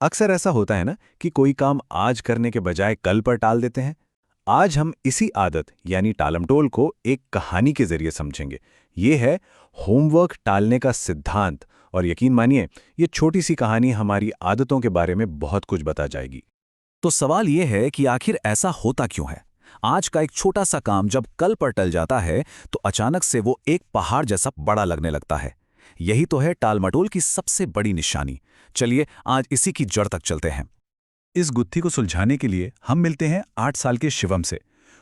अक्सर ऐसा होता है ना कि कोई काम आज करने के बजाय कल पर टाल देते हैं। आज हम इसी आदत यानी टालमटोल को एक कहानी के जरिए समझेंगे। ये है होमवर्क टालने का सिद्धांत। और यकीन मानिए, ये छोटी सी कहानी हमारी आदतों के बारे में बहुत कुछ बता जाएगी। तो सवाल यह है कि आखिर ऐसा होता क्यों है। आज का एक छोटा सा काम जब कल पर टल जाता है तो अचानक से वो एक पहाड़ जैसा बड़ा लगने लगता है। यही तो है टालमटोल की सबसे बड़ी निशानी। चलिए आज इसी की जड़ तक चलते हैं। इस गुत्थी को सुलझाने के लिए हम मिलते हैं 8 साल के शिवम से।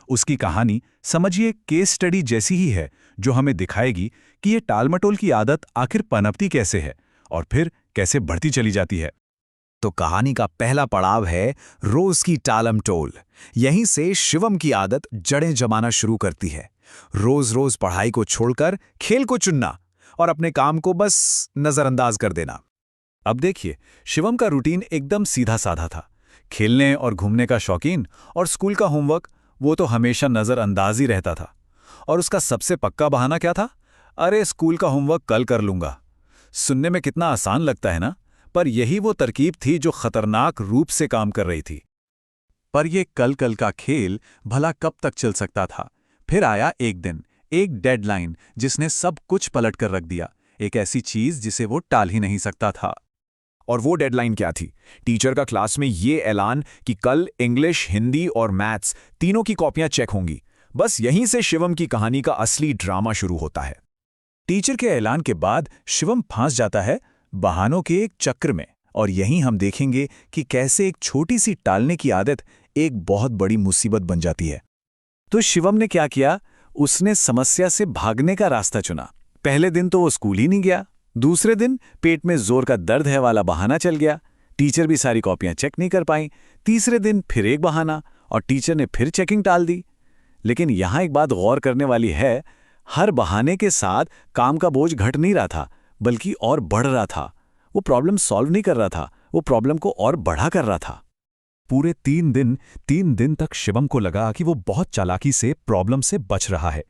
उसकी कहानी समझिए केस स्टडी जैसी ही है, जो हमें दिखाएगी कि ये टालमटोल की आदत आखिर पनपती कैसे है और फिर कैसे बढ़ती चली जाती है। तो कहानी का पहला पड़ाव है रोज की टालमटोल। यहीं से शिवम की आदत जड़ें जमाना शुरू करती है। रोज रोज पढ़ाई को छोड़कर खेल को चुनना और अपने काम को बस नजरअंदाज कर देना। अब देखिए, शिवम का रूटीन एकदम सीधा साधा था। खेलने और घूमने का शौकीन, और स्कूल का होमवर्क वो तो हमेशा नज़रअंदाज ही रहता था। और उसका सबसे पक्का बहाना क्या था? अरे स्कूल का होमवर्क कल कर लूंगा। सुनने में कितना आसान लगता है ना, पर यही वो तरकीब थी जो खतरनाक रूप से काम कर रही थी। पर यह कल कल का खेल भला कब तक चल सकता था? फिर आया एक दिन, एक डेडलाइन जिसने सब कुछ पलट कर रख दिया। एक ऐसी चीज जिसे वो टाल ही नहीं सकता था। और वो डेडलाइन क्या थी? टीचर का क्लास में ये ऐलान कि कल इंग्लिश, हिंदी और मैथ्स तीनों की कॉपियां चेक होंगी। बस यहीं से शिवम की कहानी का असली ड्रामा शुरू होता है। टीचर के ऐलान के बाद शिवम फंस जाता है बहानों के एक चक्र में। और यहीं हम देखेंगे कि कैसे एक छोटी सी टालने की आदत एक बहुत बड़ी मुसीबत बन जाती है। तो शिवम ने क्या किया? उसने समस्या से भागने का रास्ता चुना। पहले दिन तो वो स्कूल ही नहीं गया। दूसरे दिन पेट में जोर का दर्द है वाला बहाना चल गया। टीचर भी सारी कॉपियां चेक नहीं कर पाई। तीसरे दिन फिर एक बहाना, और टीचर ने फिर चेकिंग टाल दी। लेकिन यहां एक बात गौर करने वाली है, हर बहाने के साथ काम का बोझ घट नहीं रहा था, बल्कि और बढ़ रहा था। वो प्रॉब्लम सॉल्व नहीं कर रहा था, वो प्रॉब्लम को और बढ़ा कर रहा था। पूरे 3 दिन तक शिवम को लगा कि वो बहुत चालाकी से प्रॉब्लम से बच रहा है,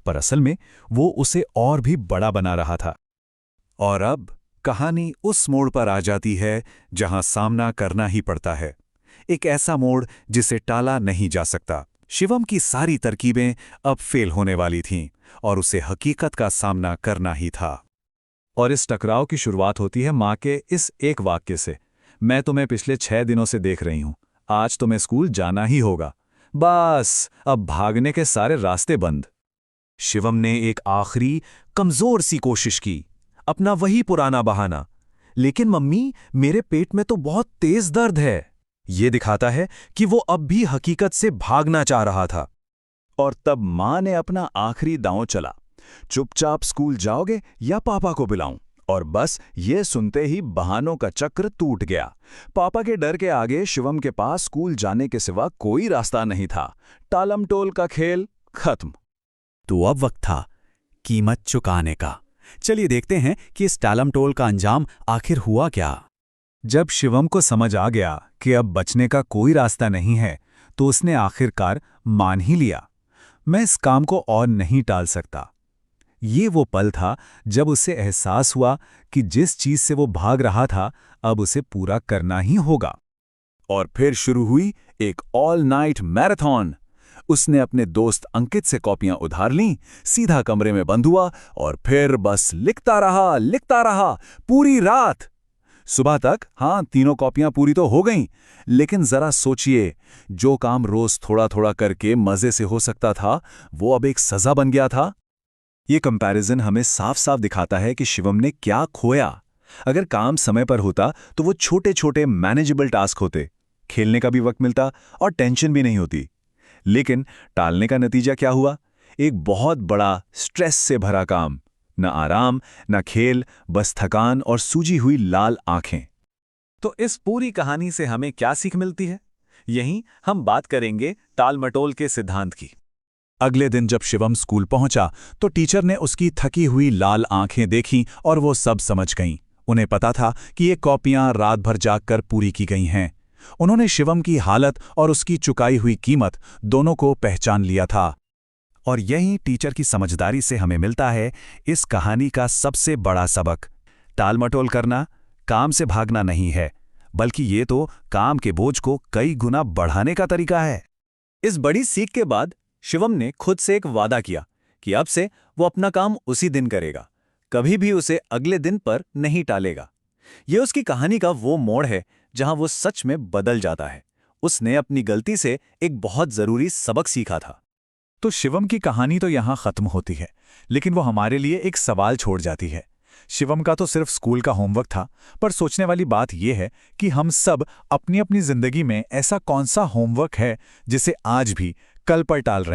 पर असल में वो उसे और भी बड़ा बना रहा था। और अब कहानी उस मोड़ पर आ जाती है जहां सामना करना ही पड़ता है। एक ऐसा मोड़ जिसे टाला नहीं जा सकता। शिवम की सारी तरकीबें अब फेल होने वाली थीं और उसे हकीकत का सामना करना ही था। और इस टकराव की शुरुआत होती है माँ के इस एक वाक्य से, मैं तुम्हें पिछले 6 दिनों से देख रही हूं, आज तुम्हें स्कूल जाना ही होगा। बस अब भागने के सारे रास्ते बंद। शिवम ने एक आखिरी कमजोर सी कोशिश की, अपना वही पुराना बहाना, लेकिन मम्मी मेरे पेट में तो बहुत तेज दर्द है। ये दिखाता है कि वो अब भी हकीकत से भागना चाह रहा था। और तब माँ ने अपना आखिरी दांव चला, चुपचाप स्कूल जाओगे या पापा को बुलाऊं? और बस ये सुनते ही बहानों का चक्र टूट गया। पापा के डर के आगे शिवम के पास स्कूल जाने के सिवा कोई रास्ता नहीं था। टालमटोल का खेल खत्म। तो अब वक्त था कीमत चुकाने का। चलिए देखते हैं कि इस टालमटोल का अंजाम आखिर हुआ क्या। जब शिवम को समझ आ गया कि अब बचने का कोई रास्ता नहीं है, तो उसने आखिरकार मान ही लिया, मैं इस काम को और नहीं टाल सकता। ये वो पल था जब उसे एहसास हुआ कि जिस चीज से वो भाग रहा था, अब उसे पूरा करना ही होगा। और फिर शुरू हुई एक ऑल नाइट मैराथन। उसने अपने दोस्त अंकित से कॉपियां उधार लीं, सीधा कमरे में बंद हुआ और फिर बस लिखता रहा पूरी रात। सुबह तक तीनों कॉपियां पूरी तो हो गईं, लेकिन जरा सोचिए, जो काम रोज थोड़ा थोड़ा करके मजे से हो सकता था, वो अब एक सजा बन गया था। ये कंपैरिजन हमें साफ साफ दिखाता है कि शिवम ने क्या खोया। अगर काम समय पर होता तो वो छोटे छोटे मैनेजेबल टास्क होते, खेलने का भी वक्त मिलता और टेंशन भी नहीं होती। लेकिन टालने का नतीजा क्या हुआ? एक बहुत बड़ा स्ट्रेस से भरा काम। न आराम, न खेल, बस थकान और सूजी हुई लाल आंखें। तो इस पूरी कहानी से हमें क्या सीख मिलती है? यहीं हम बात करेंगे टालमटोल के सिद्धांत की। अगले दिन जब शिवम स्कूल पहुंचा तो टीचर ने उसकी थकी हुई लाल आंखें देखीं और वो सब समझ गईं। उन्हें पता था कि ये कॉपियां रात भर जागकर पूरी की गई हैं। उन्होंने शिवम की हालत और उसकी चुकाई हुई कीमत दोनों को पहचान लिया था। और यही टीचर की समझदारी से हमें मिलता है इस कहानी का सबसे बड़ा सबक। टालमटोल करना काम से भागना नहीं है, बल्कि ये तो काम के बोझ को कई गुना बढ़ाने का तरीका है। इस बड़ी सीख के बाद शिवम ने खुद से एक वादा किया कि अब से वो अपना काम उसी दिन करेगा, कभी भी उसे अगले दिन पर नहीं टालेगा। ये उसकी कहानी का वो मोड़ है जहां वो सच में बदल जाता है। उसने अपनी गलती से एक बहुत जरूरी सबक सीखा था। तो शिवम की कहानी तो यहाँ खत्म होती है, लेकिन वो हमारे लिए एक सवाल छोड़ जाती है। शिवम का तो सिर्फ स्कूल का होमवर्क था, पर सोचने वाली बात यह है कि हम सब अपनी अपनी जिंदगी में ऐसा कौन सा होमवर्क है जिसे आज भी कल पर टाल रहे हैं।